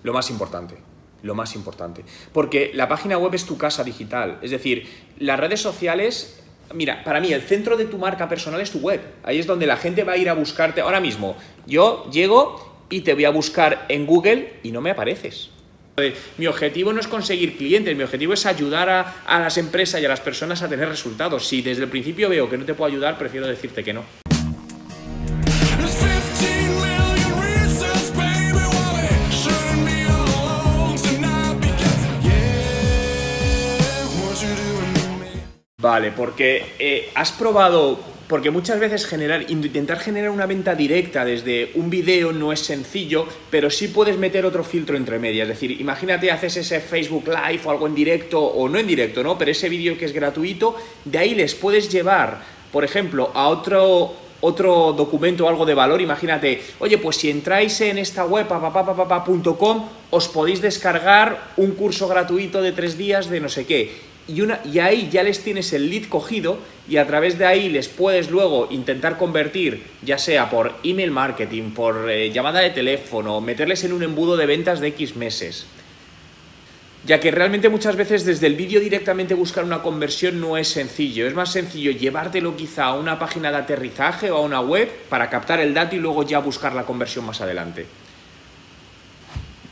lo más importante. Lo más importante. Porque la página web es tu casa digital. Es decir, las redes sociales... Mira, para mí el centro de tu marca personal es tu web. Ahí es donde la gente va a ir a buscarte. Ahora mismo, yo llego y te voy a buscar en Google y no me apareces. Mi objetivo no es conseguir clientes, mi objetivo es ayudar a las empresas y a las personas a tener resultados. Si desde el principio veo que no te puedo ayudar, prefiero decirte que no. Vale, porque has probado, porque muchas veces intentar generar una venta directa desde un vídeo no es sencillo, pero sí puedes meter otro filtro entre medias. Es decir, imagínate, haces ese Facebook Live o algo en directo, o no en directo, ¿no? Pero ese vídeo que es gratuito, de ahí les puedes llevar, por ejemplo, a otro documento o algo de valor. Imagínate, oye, pues si entráis en esta web .com, os podéis descargar un curso gratuito de 3 días de no sé qué. Y ahí ya les tienes el lead cogido y a través de ahí les puedes luego intentar convertir, ya sea por email marketing, por llamada de teléfono, meterles en un embudo de ventas de X meses. Ya que realmente muchas veces desde el vídeo directamente buscar una conversión no es sencillo. Es más sencillo llevártelo quizá a una página de aterrizaje o a una web para captar el dato y luego ya buscar la conversión más adelante.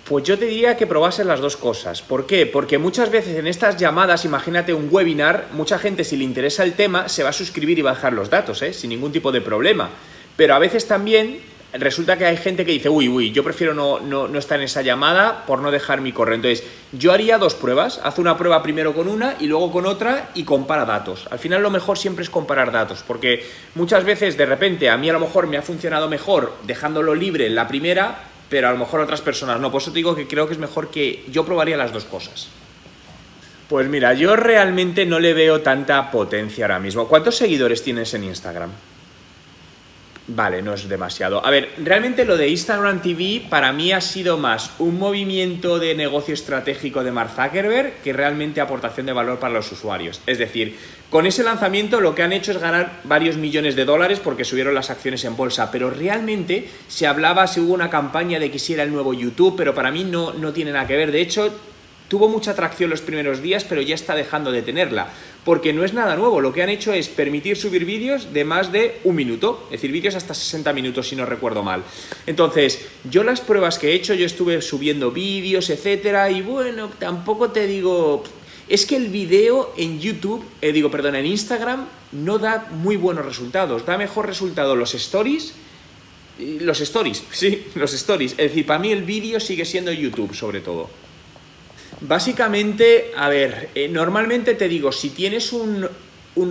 Pues yo te diría que probases las dos cosas. ¿Por qué? Porque muchas veces en estas llamadas, imagínate un webinar, mucha gente, si le interesa el tema, se va a suscribir y va a dejar los datos, sin ningún tipo de problema. Pero a veces también resulta que hay gente que dice, uy, yo prefiero no estar en esa llamada por no dejar mi correo. Entonces, yo haría 2 pruebas. Haz una prueba primero con una y luego con otra y compara datos. Al final lo mejor siempre es comparar datos, porque muchas veces de repente a mí a lo mejor me ha funcionado mejor dejándolo libre en la primera, pero a lo mejor otras personas no. Por eso te digo que creo que es mejor que yo probaría las 2 cosas. Pues mira, yo realmente no le veo tanta potencia ahora mismo. ¿Cuántos seguidores tienes en Instagram? Vale, no es demasiado. A ver, realmente lo de Instagram TV para mí ha sido más un movimiento de negocio estratégico de Mark Zuckerberg que realmente aportación de valor para los usuarios. Es decir, con ese lanzamiento lo que han hecho es ganar varios millones de dólares porque subieron las acciones en bolsa, pero realmente se hubo una campaña de que si era el nuevo YouTube, pero para mí no tiene nada que ver. De hecho, tuvo mucha atracción los primeros días, pero ya está dejando de tenerla, porque no es nada nuevo. Lo que han hecho es permitir subir vídeos de más de 1 minuto, es decir, vídeos hasta 60 minutos si no recuerdo mal. Entonces, yo las pruebas que he hecho, yo estuve subiendo vídeos, etcétera, y bueno, tampoco te digo... Es que el vídeo en YouTube, en Instagram, no da muy buenos resultados. Da mejor resultado los stories. Los stories. Es decir, para mí el vídeo sigue siendo YouTube, sobre todo. Básicamente, a ver, normalmente te digo, si tienes un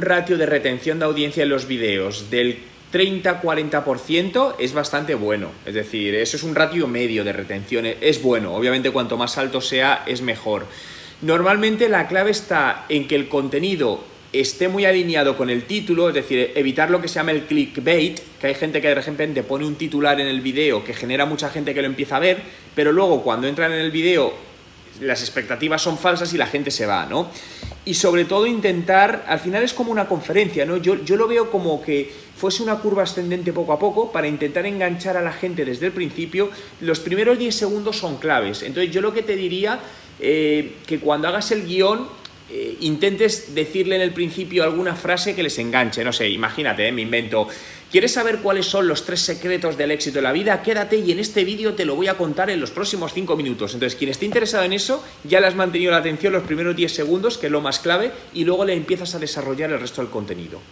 ratio de retención de audiencia en los vídeos del 30-40% es bastante bueno. Es decir, eso es un ratio medio de retención, es bueno. Obviamente, cuanto más alto sea, es mejor. Normalmente la clave está en que el contenido esté muy alineado con el título, es decir, evitar lo que se llama el clickbait, que hay gente que de repente pone un titular en el vídeo que genera mucha gente que lo empieza a ver, pero luego cuando entran en el vídeo las expectativas son falsas y la gente se va, ¿no? Y sobre todo intentar, al final es como una conferencia, ¿no? Yo lo veo como que fuese una curva ascendente poco a poco para intentar enganchar a la gente desde el principio. Los primeros 10 segundos son claves, entonces yo lo que te diría que cuando hagas el guión intentes decirle en el principio alguna frase que les enganche, no sé, imagínate, me invento, ¿quieres saber cuáles son los 3 secretos del éxito de la vida? Quédate y en este vídeo te lo voy a contar en los próximos 5 minutos. Entonces, quien esté interesado en eso, ya le has mantenido la atención los primeros 10 segundos, que es lo más clave, y luego le empiezas a desarrollar el resto del contenido.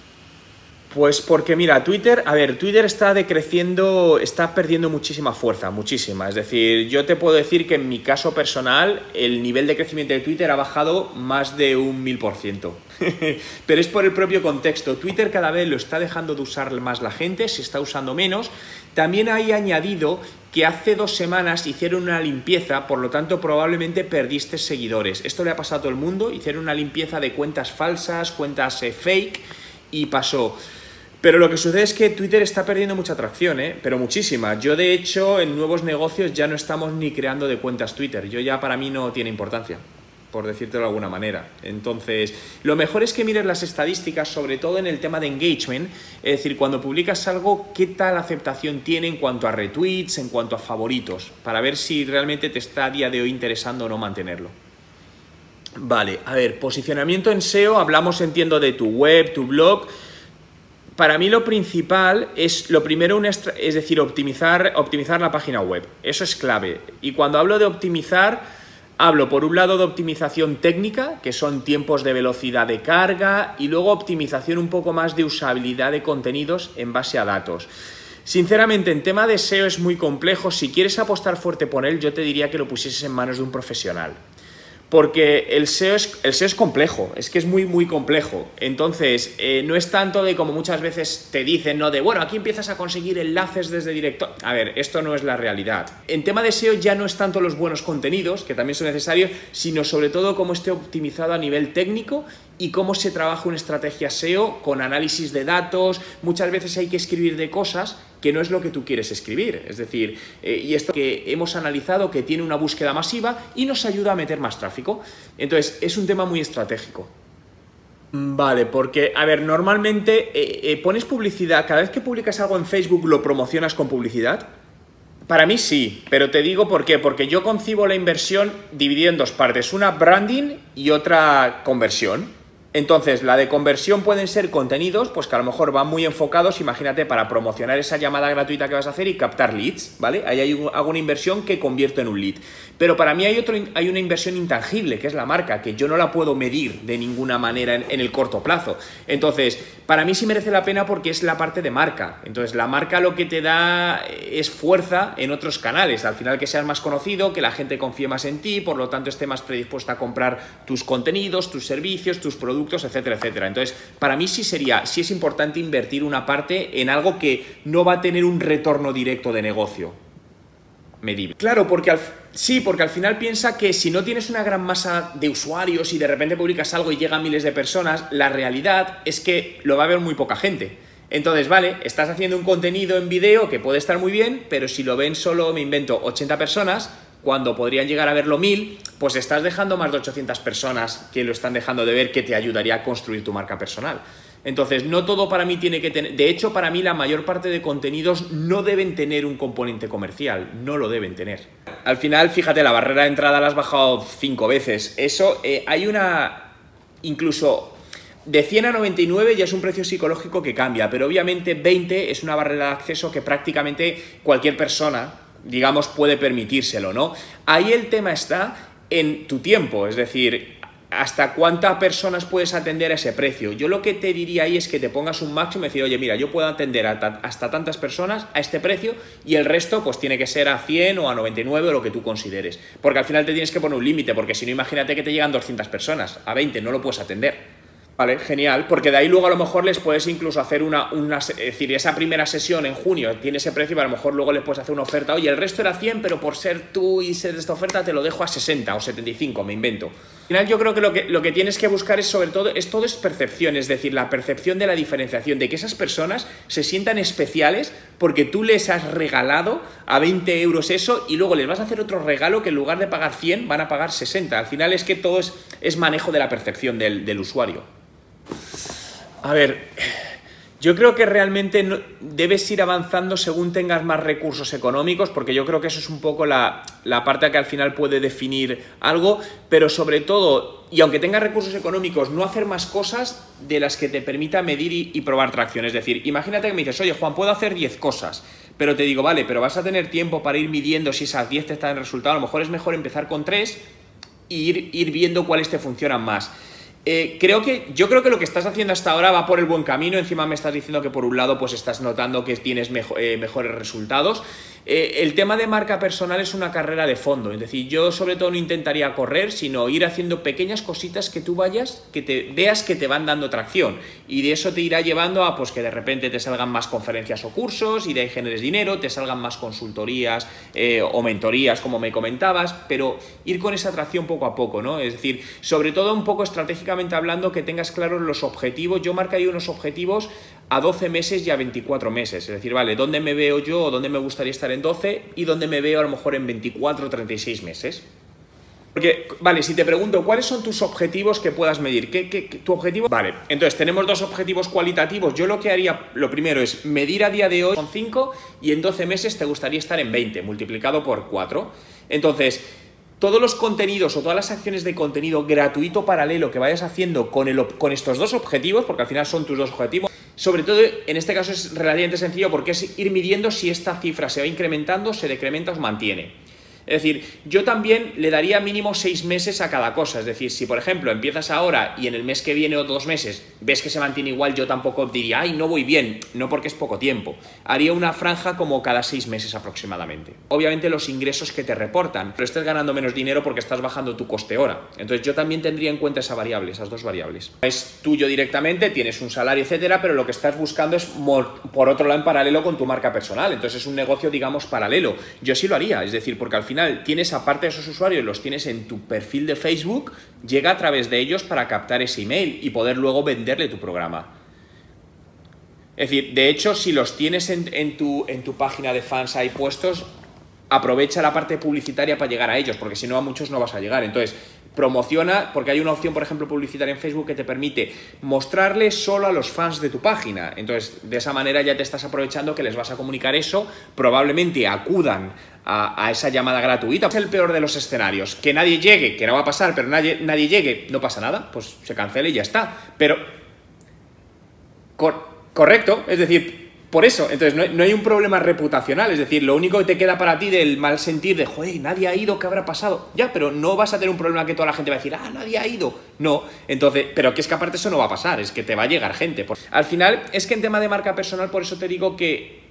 Pues porque mira, Twitter está decreciendo, está perdiendo muchísima fuerza, muchísima. Es decir, yo te puedo decir que en mi caso personal el nivel de crecimiento de Twitter ha bajado más de un 1000%. Pero es por el propio contexto. Twitter cada vez lo está dejando de usar más la gente, se está usando menos. También hay añadido que hace 2 semanas hicieron una limpieza, por lo tanto probablemente perdiste seguidores. Esto le ha pasado a todo el mundo, hicieron una limpieza de cuentas falsas, cuentas fake y pasó. Pero lo que sucede es que Twitter está perdiendo mucha atracción, pero muchísima. Yo, de hecho, en nuevos negocios ya no estamos ni creando de cuentas Twitter. Para mí no tiene importancia. por decírtelo de alguna manera. Entonces, lo mejor es que mires las estadísticas, sobre todo en el tema de engagement, es decir, cuando publicas algo, qué tal aceptación tiene en cuanto a retweets, en cuanto a favoritos, para ver si realmente te está a día de hoy interesando o no mantenerlo. Vale, a ver, posicionamiento en SEO, hablamos, entiendo, de tu web, tu blog. Para mí lo principal es, lo primero, es decir, optimizar la página web. Eso es clave. Y cuando hablo de optimizar, hablo por un lado de optimización técnica, que son tiempos de velocidad de carga, y luego optimización un poco más de usabilidad de contenidos en base a datos. Sinceramente, en tema de SEO es muy complejo. Si quieres apostar fuerte por él, yo te diría que lo pusieses en manos de un profesional. Porque el SEO es complejo, es que es muy complejo. Entonces, no es tanto de como muchas veces te dicen, ¿no? De, bueno, aquí empiezas a conseguir enlaces desde directo. A ver, esto no es la realidad. En tema de SEO ya no es tanto los buenos contenidos, que también son necesarios, sino sobre todo cómo esté optimizado a nivel técnico y cómo se trabaja una estrategia SEO con análisis de datos. Muchas veces hay que escribir de cosas que no es lo que tú quieres escribir, es decir, y esto que hemos analizado que tiene una búsqueda masiva y nos ayuda a meter más tráfico. Entonces, es un tema muy estratégico. Vale, porque, a ver, normalmente pones publicidad, cada vez que publicas algo en Facebook, ¿lo promocionas con publicidad? Para mí sí, pero te digo por qué, porque yo concibo la inversión dividida en dos partes, una branding y otra conversión. Entonces, la de conversión pueden ser contenidos, pues que a lo mejor van muy enfocados, imagínate, para promocionar esa llamada gratuita que vas a hacer y captar leads, ¿vale? Ahí hago una inversión que convierto en un lead. Pero para mí hay una inversión intangible, que es la marca, que yo no la puedo medir de ninguna manera en el corto plazo. Entonces, para mí sí merece la pena porque es la parte de marca. Entonces, la marca lo que te da es fuerza en otros canales. Al final, que seas más conocido, que la gente confíe más en ti, por lo tanto, esté más predispuesta a comprar tus contenidos, tus servicios, tus productos, etcétera, etcétera. Entonces, para mí sí es importante invertir una parte en algo que no va a tener un retorno directo de negocio medible. Claro, porque al final piensa que si no tienes una gran masa de usuarios y de repente publicas algo y llegan miles de personas, la realidad es que lo va a ver muy poca gente. Entonces, vale, estás haciendo un contenido en vídeo que puede estar muy bien, pero si lo ven solo, me invento, 80 personas, cuando podrían llegar a verlo 1000, pues estás dejando más de 800 personas que lo están dejando de ver, que te ayudaría a construir tu marca personal. Entonces, no todo para mí tiene que tener... De hecho, para mí la mayor parte de contenidos no deben tener un componente comercial, no lo deben tener. Al final, fíjate, la barrera de entrada la has bajado 5 veces. Eso, hay una... Incluso... De 100 a 99 ya es un precio psicológico que cambia, pero obviamente 20 es una barrera de acceso que prácticamente cualquier persona, digamos, puede permitírselo, ¿no? Ahí el tema está en tu tiempo, es decir, hasta cuántas personas puedes atender a ese precio. Yo lo que te diría ahí es que te pongas un máximo y decir, oye, mira, yo puedo atender hasta tantas personas a este precio y el resto pues tiene que ser a 100 o a 99 o lo que tú consideres. Porque al final te tienes que poner un límite, porque si no, imagínate que te llegan 200 personas, a 20 no lo puedes atender. Vale, genial, porque de ahí luego a lo mejor les puedes incluso hacer es decir, esa primera sesión en junio tiene ese precio y a lo mejor luego les puedes hacer una oferta, oye, el resto era 100, pero por ser tú y ser de esta oferta te lo dejo a 60 o 75, me invento. Al final yo creo que lo que tienes que buscar es sobre todo, todo es percepción, es decir, la percepción de la diferenciación, de que esas personas se sientan especiales porque tú les has regalado a 20 euros eso y luego les vas a hacer otro regalo que en lugar de pagar 100 van a pagar 60. Al final es que todo es manejo de la percepción del usuario. A ver, yo creo que realmente debes ir avanzando según tengas más recursos económicos, porque yo creo que eso es un poco la parte que al final puede definir algo, pero sobre todo, y aunque tengas recursos económicos, no hacer más cosas de las que te permita medir y probar tracción. Es decir, imagínate que me dices, oye, Juan, puedo hacer 10 cosas, pero te digo, vale, pero vas a tener tiempo para ir midiendo si esas 10 te están en resultado. A lo mejor es mejor empezar con 3 e ir viendo cuáles te funcionan más. Yo creo que lo que estás haciendo hasta ahora va por el buen camino. Encima me estás diciendo que por un lado pues estás notando que tienes mejores resultados. El tema de marca personal es una carrera de fondo, es decir, yo sobre todo no intentaría correr, sino ir haciendo pequeñas cositas que tú veas que te van dando tracción, y de eso te irá llevando a pues que de repente te salgan más conferencias o cursos y de ahí generes dinero, te salgan más consultorías o mentorías como me comentabas, pero ir con esa tracción poco a poco, ¿no? Es decir, sobre todo un poco estratégicamente hablando, que tengas claros los objetivos. Yo marcaría unos objetivos a 12 meses y a 24 meses, es decir, vale, ¿dónde me veo yo o dónde me gustaría estar en 12 y dónde me veo a lo mejor en 24 o 36 meses? Porque, vale, si te pregunto, ¿cuáles son tus objetivos que puedas medir? ¿Tu objetivo? Vale, entonces tenemos dos objetivos cualitativos. Yo lo que haría, lo primero es medir a día de hoy son 5 y en 12 meses te gustaría estar en 20, multiplicado por 4. Entonces, todos los contenidos o todas las acciones de contenido gratuito paralelo que vayas haciendo con estos dos objetivos, porque al final son tus dos objetivos, sobre todo en este caso es relativamente sencillo porque es ir midiendo si esta cifra se va incrementando, se decrementa o se mantiene. Es decir, yo también le daría mínimo 6 meses a cada cosa. Es decir, si por ejemplo empiezas ahora y en el mes que viene o 2 meses ves que se mantiene igual, yo tampoco diría, ay, no voy bien, no porque es poco tiempo. Haría una franja como cada 6 meses aproximadamente. Obviamente los ingresos que te reportan, pero estés ganando menos dinero porque estás bajando tu coste hora. Entonces yo también tendría en cuenta esa variable, esas dos variables. Es tuyo directamente, tienes un salario, etcétera, pero lo que estás buscando es por otro lado en paralelo con tu marca personal. Entonces es un negocio, digamos, paralelo. Yo sí lo haría, es decir, porque al final tienes, aparte de esos usuarios, los tienes en tu perfil de Facebook, llega a través de ellos para captar ese email y poder luego venderle tu programa. Es decir, de hecho, si los tienes en tu página de fans ahí puestos, aprovecha la parte publicitaria para llegar a ellos, porque si no a muchos no vas a llegar. Entonces, promociona, porque hay una opción, por ejemplo, publicitaria en Facebook que te permite mostrarle solo a los fans de tu página. Entonces, de esa manera ya te estás aprovechando que les vas a comunicar eso, probablemente acudan a esa llamada gratuita. Es el peor de los escenarios, que nadie llegue, que no va a pasar, pero nadie llegue, no pasa nada, pues se cancela y ya está. Pero, correcto, es decir, por eso, entonces no hay un problema reputacional, es decir, lo único que te queda para ti del mal sentir de, joder, nadie ha ido, ¿qué habrá pasado? Ya, pero no vas a tener un problema que toda la gente va a decir, ah, nadie ha ido. No, entonces, pero que es que aparte eso no va a pasar, es que te va a llegar gente. Al final, es que en tema de marca personal, por eso te digo que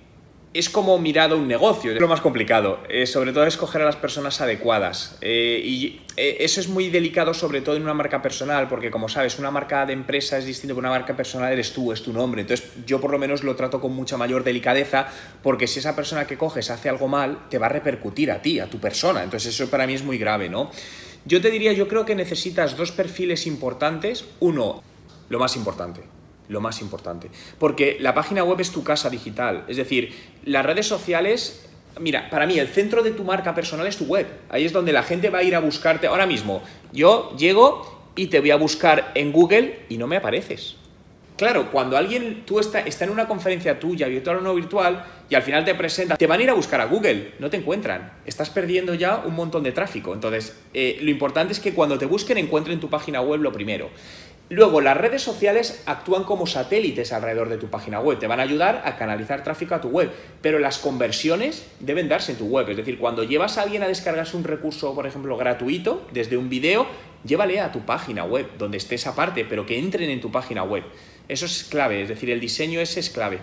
es como mirado un negocio, es lo más complicado, sobre todo escoger a las personas adecuadas. Eso es muy delicado, sobre todo en una marca personal, porque como sabes, una marca de empresa es distinto que una marca personal, eres tú, es tu nombre. Entonces yo por lo menos lo trato con mucha mayor delicadeza, porque si esa persona que coges hace algo mal, te va a repercutir a ti, a tu persona. Entonces eso para mí es muy grave, ¿no? Yo te diría, yo creo que necesitas dos perfiles importantes. Uno, lo más importante, porque la página web es tu casa digital, es decir, las redes sociales, mira, para mí el centro de tu marca personal es tu web, ahí es donde la gente va a ir a buscarte. Ahora mismo, yo llego y te voy a buscar en Google y no me apareces. Claro, cuando tú está en una conferencia tuya, virtual o no virtual, y al final te presenta, te van a ir a buscar a Google, no te encuentran. Estás perdiendo ya un montón de tráfico. Entonces, lo importante es que cuando te busquen encuentren tu página web lo primero. Luego, las redes sociales actúan como satélites alrededor de tu página web, te van a ayudar a canalizar tráfico a tu web, pero las conversiones deben darse en tu web. Es decir, cuando llevas a alguien a descargarse un recurso, por ejemplo, gratuito, desde un video, llévale a tu página web, donde esté esa parte, pero que entren en tu página web. Eso es clave, es decir, el diseño ese es clave.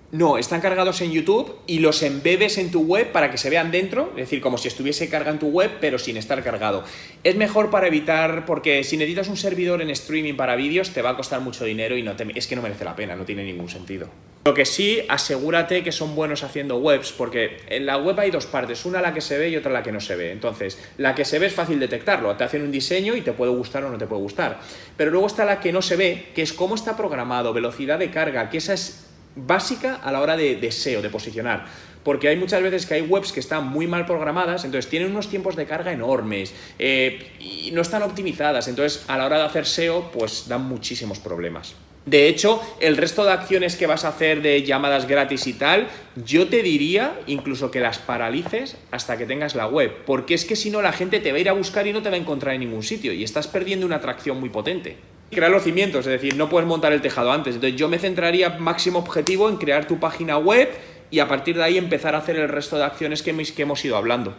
No, están cargados en YouTube y los embebes en tu web para que se vean dentro, es decir, como si estuviese cargado en tu web, pero sin estar cargado. Es mejor para evitar, porque si necesitas un servidor en streaming para vídeos, te va a costar mucho dinero y es que no merece la pena, no tiene ningún sentido. Lo que sí, asegúrate que son buenos haciendo webs, porque en la web hay dos partes, una la que se ve y otra la que no se ve. Entonces, la que se ve es fácil detectarlo, te hacen un diseño y te puede gustar o no te puede gustar. Pero luego está la que no se ve, que es cómo está programado, velocidad de carga, que esa es básica a la hora de SEO, de posicionar, porque hay muchas veces que hay webs que están muy mal programadas, entonces tienen unos tiempos de carga enormes y no están optimizadas, entonces a la hora de hacer SEO pues dan muchísimos problemas. De hecho, el resto de acciones que vas a hacer de llamadas gratis y tal, yo te diría incluso que las paralices hasta que tengas la web, porque es que si no la gente te va a ir a buscar y no te va a encontrar en ningún sitio y estás perdiendo una atracción muy potente. Crear los cimientos, es decir, no puedes montar el tejado antes. Entonces yo me centraría máximo objetivo en crear tu página web y a partir de ahí empezar a hacer el resto de acciones que hemos ido hablando.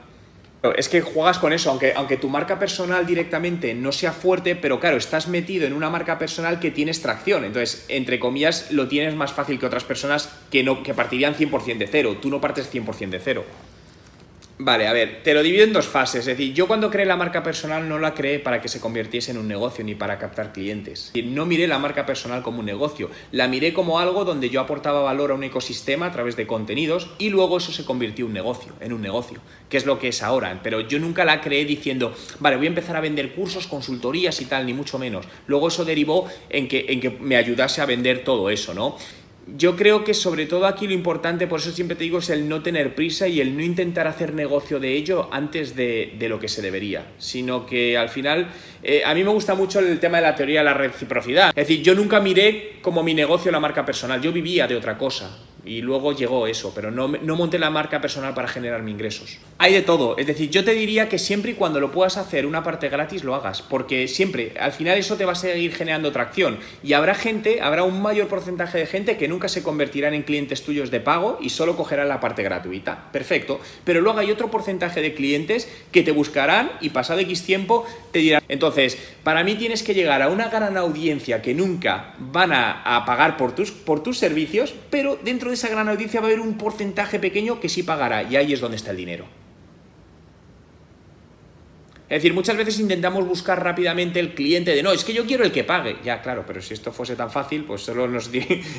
Es que juegas con eso, aunque tu marca personal directamente no sea fuerte, pero claro, estás metido en una marca personal que tienes tracción. Entonces, entre comillas, lo tienes más fácil que otras personas que partirían 100% de cero. Tú no partes 100% de cero. Vale, a ver, te lo divido en dos fases. Es decir, yo cuando creé la marca personal no la creé para que se convirtiese en un negocio ni para captar clientes. No miré la marca personal como un negocio, la miré como algo donde yo aportaba valor a un ecosistema a través de contenidos y luego eso se convirtió en un negocio, que es lo que es ahora. Pero yo nunca la creé diciendo, vale, voy a empezar a vender cursos, consultorías y tal, ni mucho menos. Luego eso derivó en que me ayudase a vender todo eso, ¿no? Yo creo que sobre todo aquí lo importante, por eso siempre te digo, es el no tener prisa y el no intentar hacer negocio de ello antes de lo que se debería, sino que al final, a mí me gusta mucho el tema de la teoría de la reciprocidad. Es decir, yo nunca miré como mi negocio la marca personal, yo vivía de otra cosa. Y luego llegó eso, pero no monté la marca personal para generarme ingresos. Hay de todo, es decir, yo te diría que siempre y cuando lo puedas hacer una parte gratis lo hagas, porque siempre, al final eso te va a seguir generando tracción y habrá un mayor porcentaje de gente que nunca se convertirán en clientes tuyos de pago y solo cogerán la parte gratuita, perfecto, pero luego hay otro porcentaje de clientes que te buscarán y pasado X tiempo te dirán. Entonces, para mí tienes que llegar a una gran audiencia que nunca van a pagar por tus servicios, pero dentro de esa gran audiencia va a haber un porcentaje pequeño que sí pagará y ahí es donde está el dinero. Es decir, muchas veces intentamos buscar rápidamente el cliente de no, es que yo quiero el que pague. Ya, claro, pero si esto fuese tan fácil, pues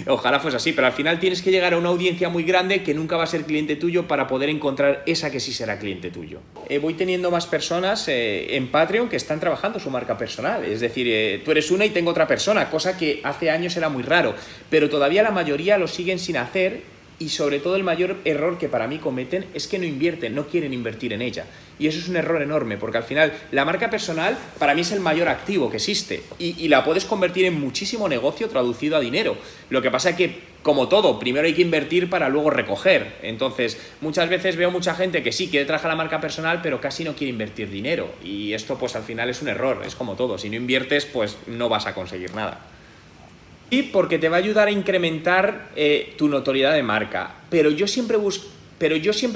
ojalá fuese así, pero al final tienes que llegar a una audiencia muy grande que nunca va a ser cliente tuyo para poder encontrar esa que sí será cliente tuyo. Voy teniendo más personas en Patreon que están trabajando su marca personal, es decir, tú eres una y tengo otra persona, cosa que hace años era muy raro, pero todavía la mayoría lo siguen sin hacer. Y sobre todo el mayor error que para mí cometen es que no invierten, no quieren invertir en ella. Y eso es un error enorme, porque al final la marca personal para mí es el mayor activo que existe y la puedes convertir en muchísimo negocio traducido a dinero. Lo que pasa es que, como todo, primero hay que invertir para luego recoger. Entonces, muchas veces veo mucha gente que sí quiere trabajar la marca personal, pero casi no quiere invertir dinero. Y esto pues al final es un error, es como todo. Si no inviertes, pues no vas a conseguir nada. Sí, porque te va a ayudar a incrementar tu notoriedad de marca, pero yo siempre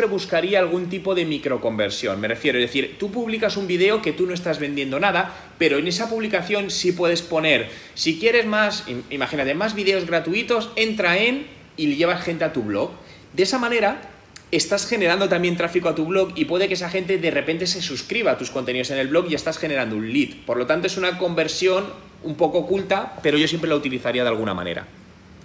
buscaría algún tipo de microconversión. Me refiero, es decir, tú publicas un vídeo que tú no estás vendiendo nada, pero en esa publicación sí puedes poner, si quieres más, imagínate, más vídeos gratuitos, entra y llevas gente a tu blog. De esa manera estás generando también tráfico a tu blog y puede que esa gente de repente se suscriba a tus contenidos en el blog y estás generando un lead. Por lo tanto, es una conversión un poco oculta, pero yo siempre la utilizaría de alguna manera.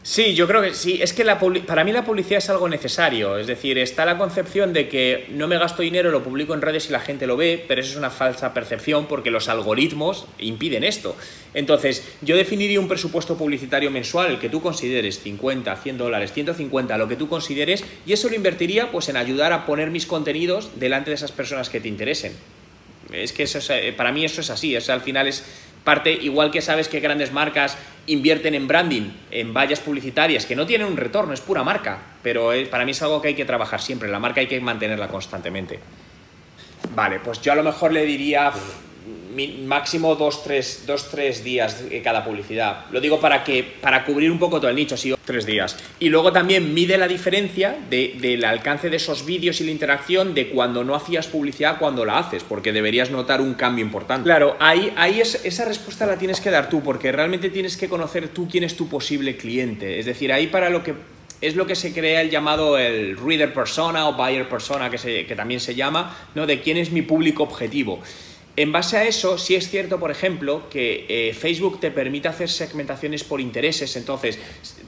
Sí, yo creo que sí. Es que para mí la publicidad es algo necesario. Es decir, está la concepción de que no me gasto dinero, lo publico en redes y la gente lo ve, pero eso es una falsa percepción porque los algoritmos impiden esto. Entonces, yo definiría un presupuesto publicitario mensual, el que tú consideres, 50, 100 dólares, 150, lo que tú consideres, y eso lo invertiría pues en ayudar a poner mis contenidos delante de esas personas que te interesen. Es que eso para mí eso es así. O sea, al final es parte, igual que sabes que grandes marcas invierten en branding, en vallas publicitarias, que no tienen un retorno, es pura marca, pero para mí es algo que hay que trabajar siempre, la marca hay que mantenerla constantemente. Vale, pues yo a lo mejor le diría máximo 2-3 días cada publicidad. Lo digo para cubrir un poco todo el nicho, sí, 3 días. Y luego también mide la diferencia del alcance de esos vídeos y la interacción de cuando no hacías publicidad cuando la haces, porque deberías notar un cambio importante. Claro, ahí esa respuesta la tienes que dar tú, porque realmente tienes que conocer tú quién es tu posible cliente. Es decir, ahí para lo que es lo que se crea el llamado el reader persona o buyer persona, que también se llama, ¿no? De quién es mi público objetivo. En base a eso, sí es cierto, por ejemplo, que Facebook te permite hacer segmentaciones por intereses, entonces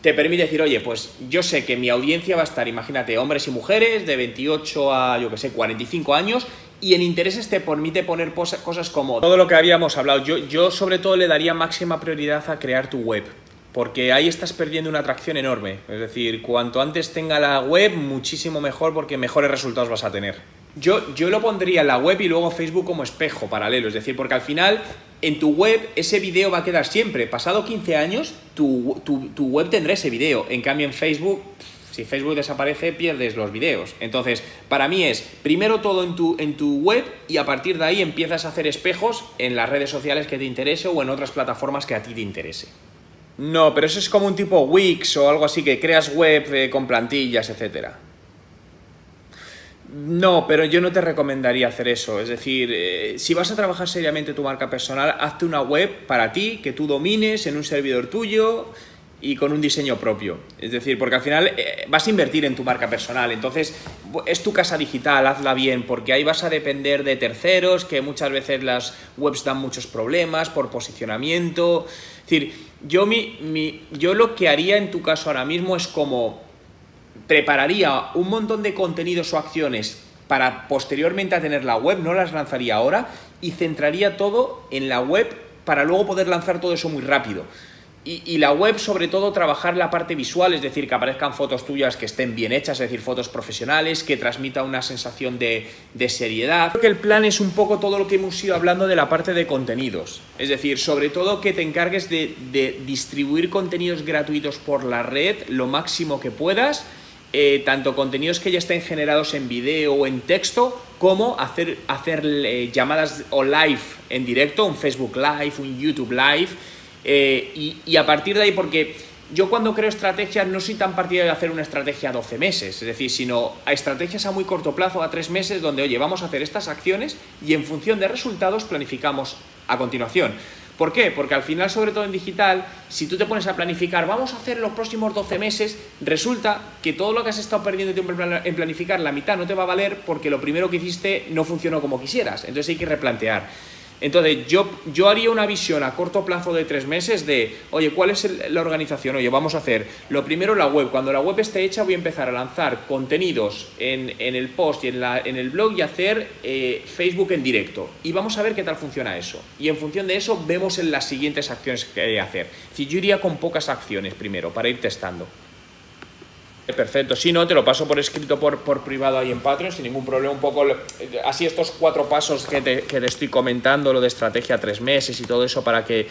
te permite decir, oye, pues yo sé que mi audiencia va a estar, imagínate, hombres y mujeres de 28 a, 45 años, y en intereses te permite poner cosas como todo lo que habíamos hablado. Yo sobre todo le daría máxima prioridad a crear tu web, porque ahí estás perdiendo una atracción enorme. Es decir, cuanto antes tenga la web, muchísimo mejor, porque mejores resultados vas a tener. Yo lo pondría en la web y luego Facebook como espejo paralelo, es decir, porque al final en tu web ese vídeo va a quedar siempre. Pasado 15 años, tu web tendrá ese vídeo. En cambio en Facebook, si Facebook desaparece, pierdes los vídeos. Entonces, para mí es primero todo en tu web y a partir de ahí empiezas a hacer espejos en las redes sociales que te interese o en otras plataformas que a ti te interese. No, pero eso es como un tipo Wix o algo así, que creas web con plantillas, etcétera. No, pero yo no te recomendaría hacer eso. Es decir, si vas a trabajar seriamente tu marca personal, hazte una web para ti, que tú domines en un servidor tuyo y con un diseño propio. Es decir, porque al final vas a invertir en tu marca personal, entonces es tu casa digital, hazla bien, porque ahí vas a depender de terceros, que muchas veces las webs dan muchos problemas por posicionamiento. Es decir, yo lo que haría en tu caso ahora mismo es como prepararía un montón de contenidos o acciones para posteriormente a tener la web, no las lanzaría ahora y centraría todo en la web para luego poder lanzar todo eso muy rápido. Y la web, sobre todo, trabajar la parte visual, es decir, que aparezcan fotos tuyas que estén bien hechas, es decir, fotos profesionales, que transmita una sensación de seriedad. Creo que el plan es un poco todo lo que hemos ido hablando de la parte de contenidos. Es decir, sobre todo que te encargues de distribuir contenidos gratuitos por la red lo máximo que puedas, tanto contenidos que ya estén generados en vídeo o en texto, como hacer llamadas o live en directo, un Facebook Live, un YouTube Live. Y a partir de ahí, porque yo cuando creo estrategias no soy tan partidario de hacer una estrategia a 12 meses, es decir, sino a estrategias a muy corto plazo, a 3 meses, donde, oye, vamos a hacer estas acciones y en función de resultados planificamos a continuación. ¿Por qué? Porque al final, sobre todo en digital, si tú te pones a planificar, vamos a hacer los próximos 12 meses, resulta que todo lo que has estado perdiendo tiempo en planificar, la mitad no te va a valer porque lo primero que hiciste no funcionó como quisieras, entonces hay que replantear. Entonces, yo haría una visión a corto plazo de 3 meses de, oye, ¿cuál es la organización? Oye, vamos a hacer, lo primero, la web. Cuando la web esté hecha, voy a empezar a lanzar contenidos en el post y en el blog y hacer Facebook en directo. Y vamos a ver qué tal funciona eso. Y en función de eso, vemos en las siguientes acciones que hay que hacer. Es decir, yo iría con pocas acciones primero, para ir testando. Perfecto, si no, te lo paso por escrito por privado ahí en Patreon sin ningún problema, un poco así estos 4 pasos que te estoy comentando, lo de estrategia 3 meses y todo eso para que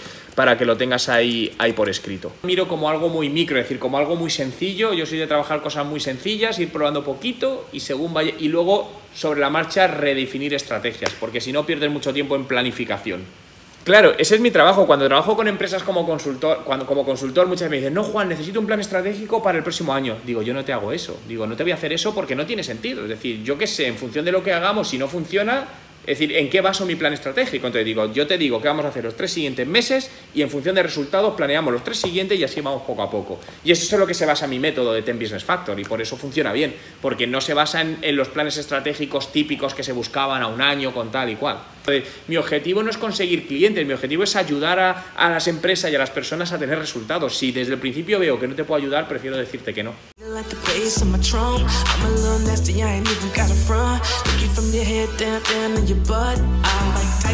lo tengas ahí por escrito. Miro como algo muy micro, es decir, como algo muy sencillo. Yo soy de trabajar cosas muy sencillas, ir probando poquito y según vaya, y luego sobre la marcha redefinir estrategias, porque si no pierdes mucho tiempo en planificación. Claro, ese es mi trabajo. Cuando trabajo con empresas como consultor, como consultor, muchas veces me dicen, no, Juan, necesito un plan estratégico para el próximo año. Digo, yo no te hago eso. Digo, no te voy a hacer eso porque no tiene sentido. Es decir, yo qué sé, en función de lo que hagamos, si no funciona, es decir, ¿en qué baso mi plan estratégico? Entonces digo, yo te digo que vamos a hacer los 3 siguientes meses y en función de resultados planeamos los 3 siguientes y así vamos poco a poco. Y eso es lo que se basa en mi método de 10 Business Factor y por eso funciona bien, porque no se basa en los planes estratégicos típicos que se buscaban a un año con tal y cual. Entonces, mi objetivo no es conseguir clientes, mi objetivo es ayudar a las empresas y a las personas a tener resultados. Si desde el principio veo que no te puedo ayudar, prefiero decirte que no. Like the bass on my trunk, I'm a little nasty, I ain't even got a front. Looking from your head down to your butt. I like